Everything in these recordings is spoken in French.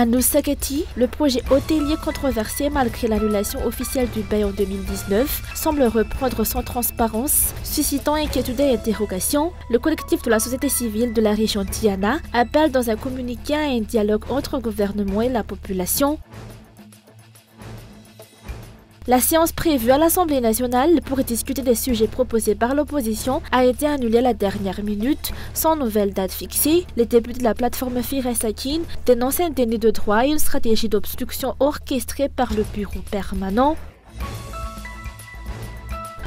À Noussaketi, le projet hôtelier controversé malgré l'annulation officielle du bail en 2019 semble reprendre sans transparence, suscitant inquiétude et interrogations. Le collectif de la société civile de la région Tiana appelle dans un communiqué à un dialogue entre le gouvernement et la population. La séance prévue à l'Assemblée nationale pour discuter des sujets proposés par l'opposition a été annulée à la dernière minute, sans nouvelle date fixée. Les députés de la plateforme Firaisakin dénoncent un déni de droit et une stratégie d'obstruction orchestrée par le bureau permanent.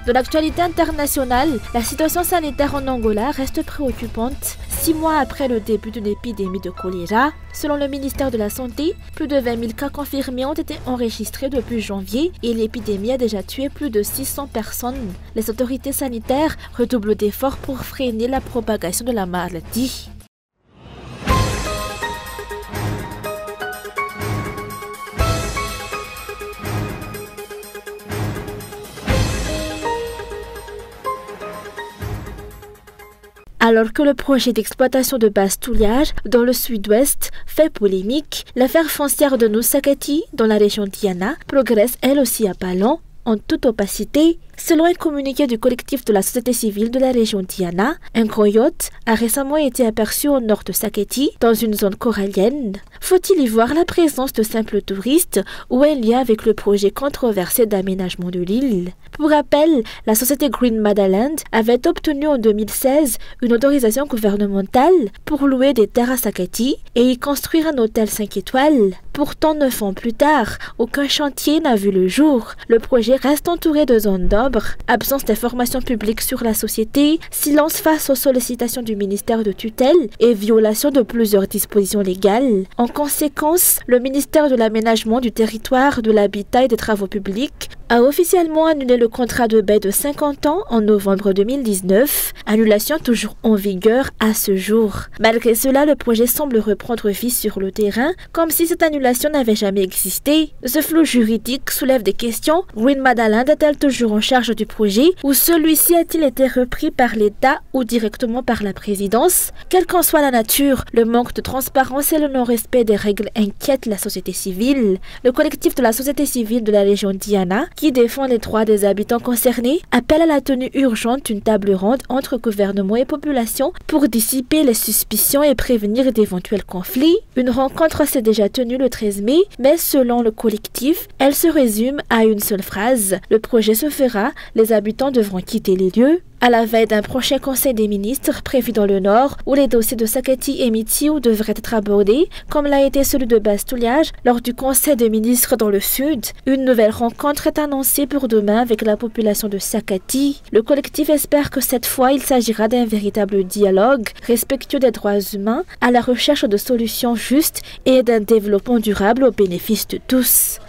De l'actualité internationale, la situation sanitaire en Angola reste préoccupante 6 mois après le début d'une épidémie de choléra. Selon le ministère de la Santé, plus de 20 000 cas confirmés ont été enregistrés depuis janvier et l'épidémie a déjà tué plus de 600 personnes. Les autorités sanitaires redoublent d'efforts pour freiner la propagation de la maladie. Alors que le projet d'exploitation de base-touillage dans le sud-ouest fait polémique, l'affaire foncière de Noussaketi, dans la région Tiana, progresse elle aussi à pas lents, en toute opacité. Selon un communiqué du collectif de la société civile de la région Tiana, un gros yacht a récemment été aperçu au nord de Saketi, dans une zone corallienne. Faut-il y voir la présence de simples touristes ou un lien avec le projet controversé d'aménagement de l'île? Pour rappel, la société Green Madaland avait obtenu en 2016 une autorisation gouvernementale pour louer des terres à Saketi et y construire un hôtel 5 étoiles. Pourtant, 9 ans plus tard, aucun chantier n'a vu le jour. Le projet reste entouré de zones d'ombre, absence d'informations publiques sur la société, silence face aux sollicitations du ministère de tutelle et violation de plusieurs dispositions légales. En conséquence, le ministère de l'Aménagement du territoire, de l'Habitat et des Travaux publics a officiellement annulé le contrat de bail de 50 ans en novembre 2019, annulation toujours en vigueur à ce jour. Malgré cela, le projet semble reprendre vie sur le terrain, comme si cette annulation n'avait jamais existé. Ce flou juridique soulève des questions. Green Madaland est-elle toujours en charge du projet ou celui-ci a-t-il été repris par l'État ou directement par la présidence? Quelle qu'en soit la nature, le manque de transparence et le non-respect des règles inquiètent la société civile. Le collectif de la société civile de la région Tiana, qui défend les droits des habitants concernés, appelle à la tenue urgente d'une table ronde entre gouvernement et population pour dissiper les suspicions et prévenir d'éventuels conflits. Une rencontre s'est déjà tenue le 13 mai, mais selon le collectif, elle se résume à une seule phrase. Le projet se fera, les habitants devront quitter les lieux. À la veille d'un prochain conseil des ministres prévu dans le Nord, où les dossiers de Saketi et Mitiu devraient être abordés, comme l'a été celui de base-touillage lors du conseil des ministres dans le Sud, une nouvelle rencontre est annoncée pour demain avec la population de Saketi. Le collectif espère que cette fois, il s'agira d'un véritable dialogue, respectueux des droits humains, à la recherche de solutions justes et d'un développement durable au bénéfice de tous.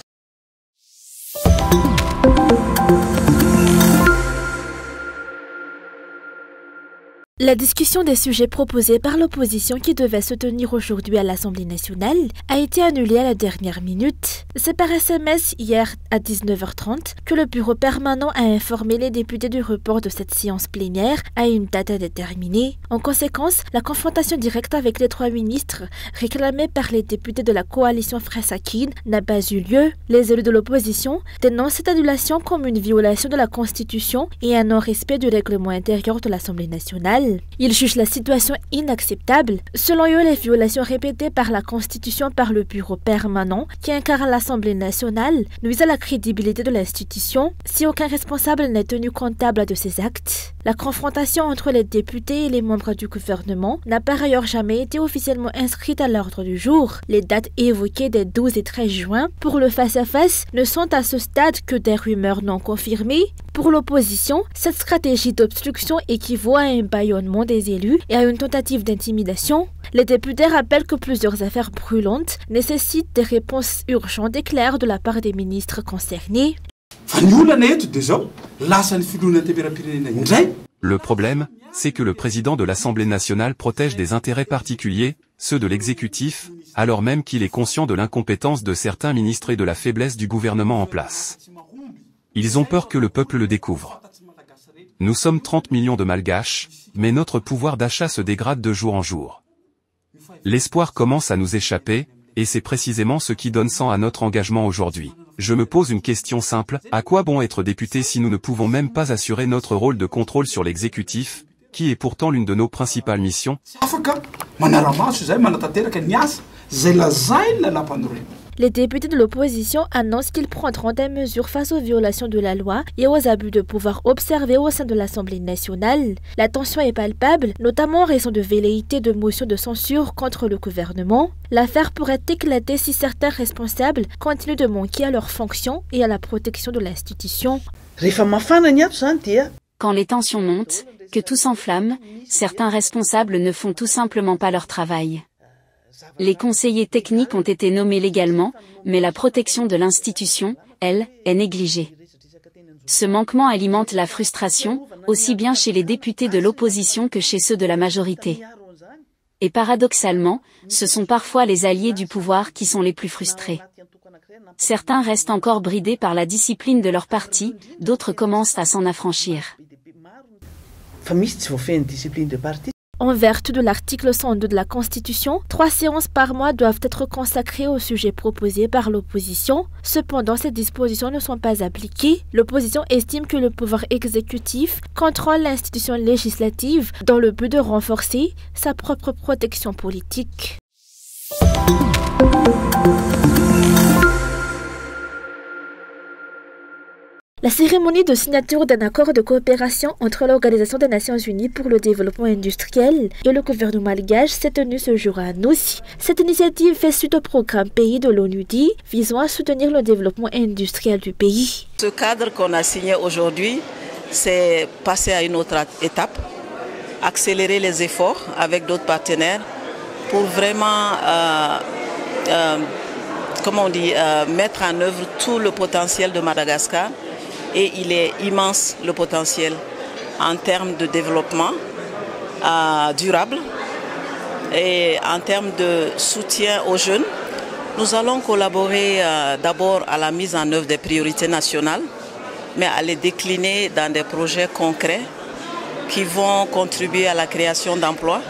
La discussion des sujets proposés par l'opposition qui devait se tenir aujourd'hui à l'Assemblée nationale a été annulée à la dernière minute. C'est par SMS hier à 19h30 que le bureau permanent a informé les députés du report de cette séance plénière à une date indéterminée. En conséquence, la confrontation directe avec les 3 ministres réclamée par les députés de la coalition Firaisakin n'a pas eu lieu. Les élus de l'opposition dénoncent cette annulation comme une violation de la Constitution et un non-respect du règlement intérieur de l'Assemblée nationale. Ils jugent la situation inacceptable. Selon eux, les violations répétées par la Constitution par le bureau permanent qui incarne l'Assemblée nationale nuisent à la crédibilité de l'institution si aucun responsable n'est tenu comptable de ces actes. La confrontation entre les députés et les membres du gouvernement n'a par ailleurs jamais été officiellement inscrite à l'ordre du jour. Les dates évoquées des 12 et 13 juin pour le face-à-face ne sont à ce stade que des rumeurs non confirmées. Pour l'opposition, cette stratégie d'obstruction équivaut à un bâillonnement des élus et à une tentative d'intimidation. Les députés rappellent que plusieurs affaires brûlantes nécessitent des réponses urgentes et claires de la part des ministres concernés. Le problème, c'est que le président de l'Assemblée nationale protège des intérêts particuliers, ceux de l'exécutif, alors même qu'il est conscient de l'incompétence de certains ministres et de la faiblesse du gouvernement en place. Ils ont peur que le peuple le découvre. Nous sommes 30 millions de Malgaches, mais notre pouvoir d'achat se dégrade de jour en jour. L'espoir commence à nous échapper, Et c'est précisément ce qui donne sens à notre engagement aujourd'hui. Je me pose une question simple, à quoi bon être député si nous ne pouvons même pas assurer notre rôle de contrôle sur l'exécutif, qui est pourtant l'une de nos principales missions? Les députés de l'opposition annoncent qu'ils prendront des mesures face aux violations de la loi et aux abus de pouvoir observés au sein de l'Assemblée nationale. La tension est palpable, notamment en raison de velléités de motions de censure contre le gouvernement. L'affaire pourrait éclater si certains responsables continuent de manquer à leurs fonctions et à la protection de l'institution. Quand les tensions montent, que tout s'enflamme, certains responsables ne font tout simplement pas leur travail. Les conseillers techniques ont été nommés légalement, mais la protection de l'institution, elle, est négligée. Ce manquement alimente la frustration, aussi bien chez les députés de l'opposition que chez ceux de la majorité. Et paradoxalement, ce sont parfois les alliés du pouvoir qui sont les plus frustrés. Certains restent encore bridés par la discipline de leur parti, d'autres commencent à s'en affranchir. En vertu de l'article 102 de la Constitution, 3 séances par mois doivent être consacrées au sujet proposé par l'opposition. Cependant, ces dispositions ne sont pas appliquées. L'opposition estime que le pouvoir exécutif contrôle l'institution législative dans le but de renforcer sa propre protection politique. La cérémonie de signature d'un accord de coopération entre l'Organisation des Nations Unies pour le développement industriel et le gouvernement malgache s'est tenue ce jour à Nousi. Cette initiative fait suite au programme pays de l'ONUDI visant à soutenir le développement industriel du pays. Ce cadre qu'on a signé aujourd'hui, c'est passer à une autre étape, accélérer les efforts avec d'autres partenaires pour vraiment mettre en œuvre tout le potentiel de Madagascar. Et il est immense le potentiel en termes de développement durable et en termes de soutien aux jeunes. Nous allons collaborer d'abord à la mise en œuvre des priorités nationales, mais à les décliner dans des projets concrets qui vont contribuer à la création d'emplois,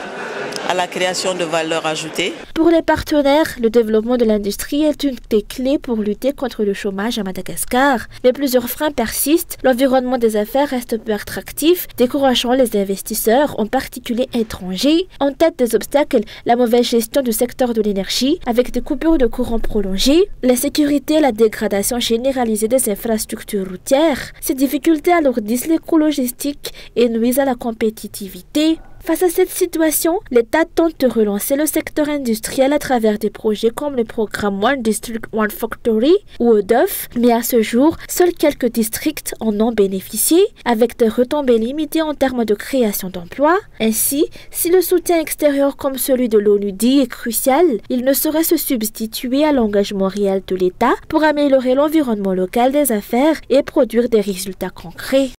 à la création de valeur ajoutée. Pour les partenaires, le développement de l'industrie est une des clés pour lutter contre le chômage à Madagascar. Mais plusieurs freins persistent. L'environnement des affaires reste peu attractif, décourageant les investisseurs, en particulier étrangers. En tête des obstacles, la mauvaise gestion du secteur de l'énergie, avec des coupures de courant prolongées, l'insécurité et la dégradation généralisée des infrastructures routières. Ces difficultés alourdissent les coûts logistiques et nuisent à la compétitivité. Face à cette situation, l'État tente de relancer le secteur industriel à travers des projets comme le programme One District, One Factory ou EDOF, mais à ce jour, seuls quelques districts en ont bénéficié, avec des retombées limitées en termes de création d'emplois. Ainsi, si le soutien extérieur comme celui de l'ONUDI est crucial, il ne saurait se substituer à l'engagement réel de l'État pour améliorer l'environnement local des affaires et produire des résultats concrets.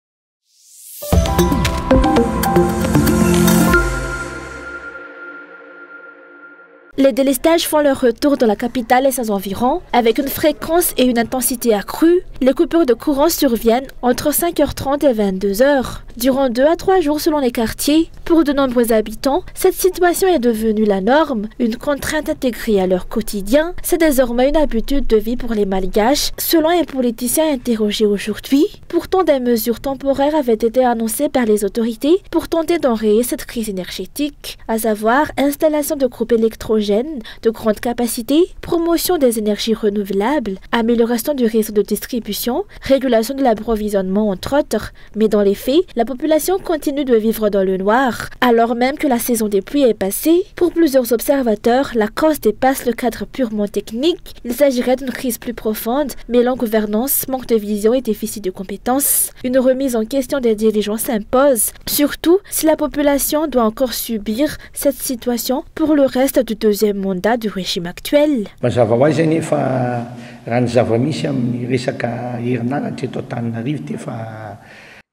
Les délestages font leur retour dans la capitale et ses environs, avec une fréquence et une intensité accrues. Les coupures de courant surviennent entre 5h30 et 22h, durant 2 à 3 jours selon les quartiers. Pour de nombreux habitants, cette situation est devenue la norme, une contrainte intégrée à leur quotidien. C'est désormais une habitude de vie pour les Malgaches, selon un politicien interrogé aujourd'hui. Pourtant, des mesures temporaires avaient été annoncées par les autorités pour tenter d'enrayer cette crise énergétique, à savoir installation de groupes électrogènes de grande capacité, promotion des énergies renouvelables, amélioration du réseau de distribution, régulation de l'approvisionnement entre autres. Mais dans les faits, la population continue de vivre dans le noir, alors même que la saison des pluies est passée. Pour plusieurs observateurs, la cause dépasse le cadre purement technique. Il s'agirait d'une crise plus profonde, mêlant gouvernance, manque de vision et déficit de compétences. Une remise en question des dirigeants s'impose, surtout si la population doit encore subir cette situation pour le reste du deuxième mandat du régime actuel.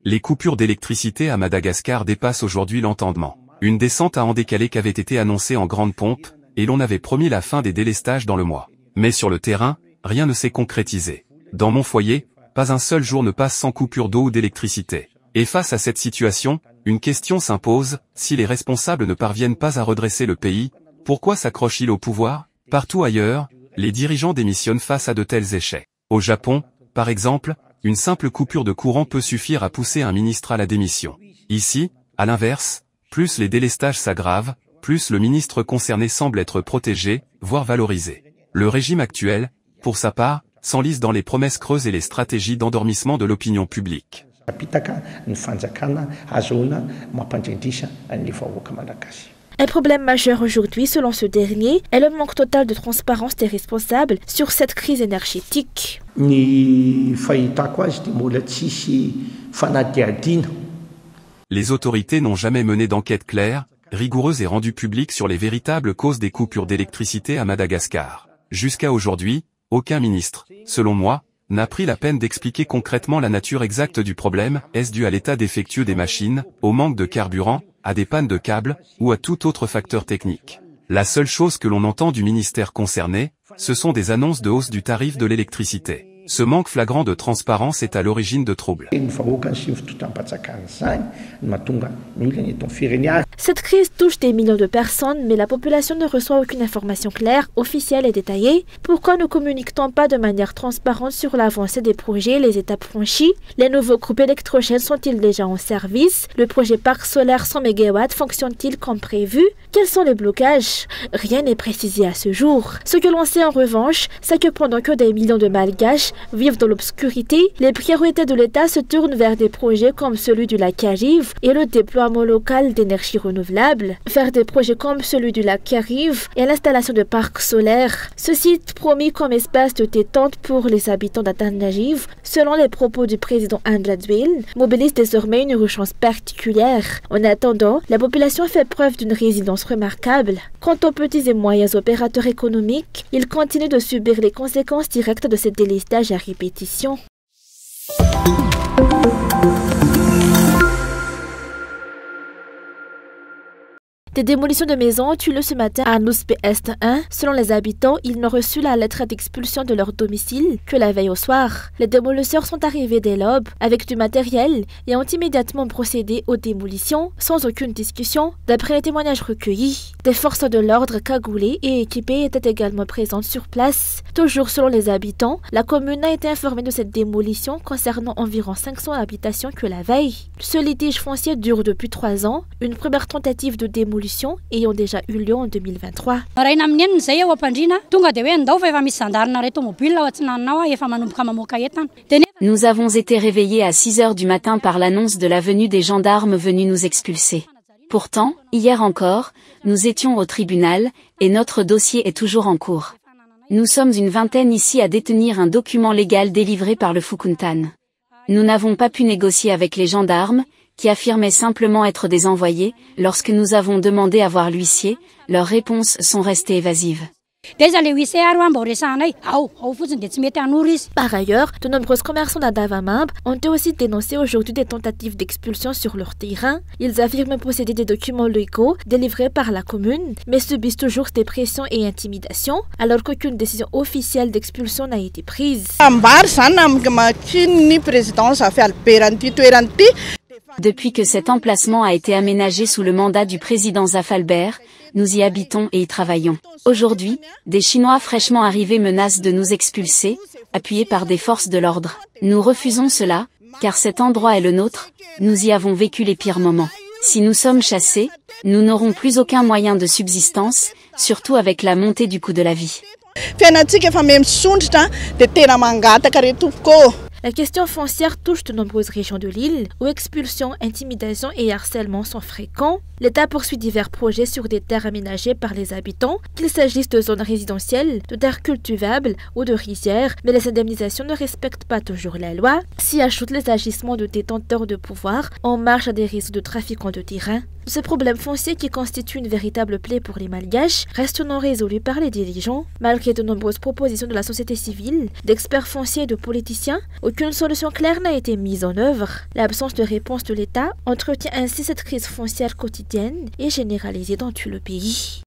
Les coupures d'électricité à Madagascar dépassent aujourd'hui l'entendement. Une descente à en décalé qu'avait été annoncée en grande pompe, et l'on avait promis la fin des délestages dans le mois. Mais sur le terrain, rien ne s'est concrétisé. Dans mon foyer, pas un seul jour ne passe sans coupure d'eau ou d'électricité. Et face à cette situation, une question s'impose, si les responsables ne parviennent pas à redresser le pays, pourquoi s'accrochent-ils au pouvoir? Partout ailleurs, les dirigeants démissionnent face à de tels échecs. Au Japon, par exemple, une simple coupure de courant peut suffire à pousser un ministre à la démission. Ici, à l'inverse, plus les délestages s'aggravent, plus le ministre concerné semble être protégé, voire valorisé. Le régime actuel, pour sa part, s'enlise dans les promesses creuses et les stratégies d'endormissement de l'opinion publique. Un problème majeur aujourd'hui, selon ce dernier, est le manque total de transparence des responsables sur cette crise énergétique. Les autorités n'ont jamais mené d'enquête claire, rigoureuse et rendue publique sur les véritables causes des coupures d'électricité à Madagascar. Jusqu'à aujourd'hui, aucun ministre, selon moi, n'a pris la peine d'expliquer concrètement la nature exacte du problème. Est-ce dû à l'état défectueux des machines, au manque de carburant, à des pannes de câbles, ou à tout autre facteur technique? La seule chose que l'on entend du ministère concerné, ce sont des annonces de hausse du tarif de l'électricité. Ce manque flagrant de transparence est à l'origine de troubles. Cette crise touche des millions de personnes, mais la population ne reçoit aucune information claire, officielle et détaillée. Pourquoi ne communique-t-on pas de manière transparente sur l'avancée des projets et les étapes franchies? Les nouveaux groupes électrogènes sont-ils déjà en service? Le projet parc solaire 100 MW fonctionne-t-il comme prévu? Quels sont les blocages? Rien n'est précisé à ce jour. Ce que l'on sait en revanche, c'est que pendant que des millions de Malgaches vivent dans l'obscurité, les priorités de l'État se tournent vers des projets comme celui du lac Arrive et le déploiement local d'énergie renouvelable. Faire des projets comme celui du lac Arrive et l'installation de parcs solaires. Ce site promis comme espace de détente pour les habitants d'Atanajiv, selon les propos du président Andra Dwil, mobilise désormais une urgence particulière. En attendant, la population fait preuve d'une résilience remarquable. Quant aux petits et moyens opérateurs économiques, ils continuent de subir les conséquences directes de ces délestages à répétition. Des démolitions de maisons ont eu lieu ce matin à Nouspe Est 1. Selon les habitants, ils n'ont reçu la lettre d'expulsion de leur domicile que la veille au soir. Les démolisseurs sont arrivés dès l'aube avec du matériel et ont immédiatement procédé aux démolitions sans aucune discussion. D'après les témoignages recueillis, des forces de l'ordre cagoulées et équipées étaient également présentes sur place. Toujours selon les habitants, la commune a été informée de cette démolition concernant environ 500 habitations que la veille. Ce litige foncier dure depuis 3 ans. Une première tentative de démolition ayant déjà eu lieu en 2023. Nous avons été réveillés à 6 heures du matin par l'annonce de la venue des gendarmes venus nous expulser. Pourtant, hier encore, nous étions au tribunal, et notre dossier est toujours en cours. Nous sommes une vingtaine ici à détenir un document légal délivré par le Fukuntan. Nous n'avons pas pu négocier avec les gendarmes, qui affirmaient simplement être des envoyés. Lorsque nous avons demandé à voir l'huissier, leurs réponses sont restées évasives. Par ailleurs, de nombreux commerçants d'Adavamab ont aussi dénoncé aujourd'hui des tentatives d'expulsion sur leur terrain. Ils affirment posséder des documents légaux délivrés par la commune, mais subissent toujours des pressions et intimidations, alors qu'aucune décision officielle d'expulsion n'a été prise. Depuis que cet emplacement a été aménagé sous le mandat du président Zafalbert, nous y habitons et y travaillons. Aujourd'hui, des Chinois fraîchement arrivés menacent de nous expulser, appuyés par des forces de l'ordre. Nous refusons cela, car cet endroit est le nôtre, nous y avons vécu les pires moments. Si nous sommes chassés, nous n'aurons plus aucun moyen de subsistance, surtout avec la montée du coût de la vie. La question foncière touche de nombreuses régions de l'île, où expulsions, intimidations et harcèlements sont fréquents. L'État poursuit divers projets sur des terres aménagées par les habitants, qu'il s'agisse de zones résidentielles, de terres cultivables ou de rizières, mais les indemnisations ne respectent pas toujours la loi. S'y ajoutent les agissements de détenteurs de pouvoir en marge à des réseaux de trafiquants de terrain. Ce problème foncier qui constitue une véritable plaie pour les Malgaches reste non résolu par les dirigeants. Malgré de nombreuses propositions de la société civile, d'experts fonciers et de politiciens, aucune solution claire n'a été mise en œuvre. L'absence de réponse de l'État entretient ainsi cette crise foncière quotidienne et généralisée dans tout le pays.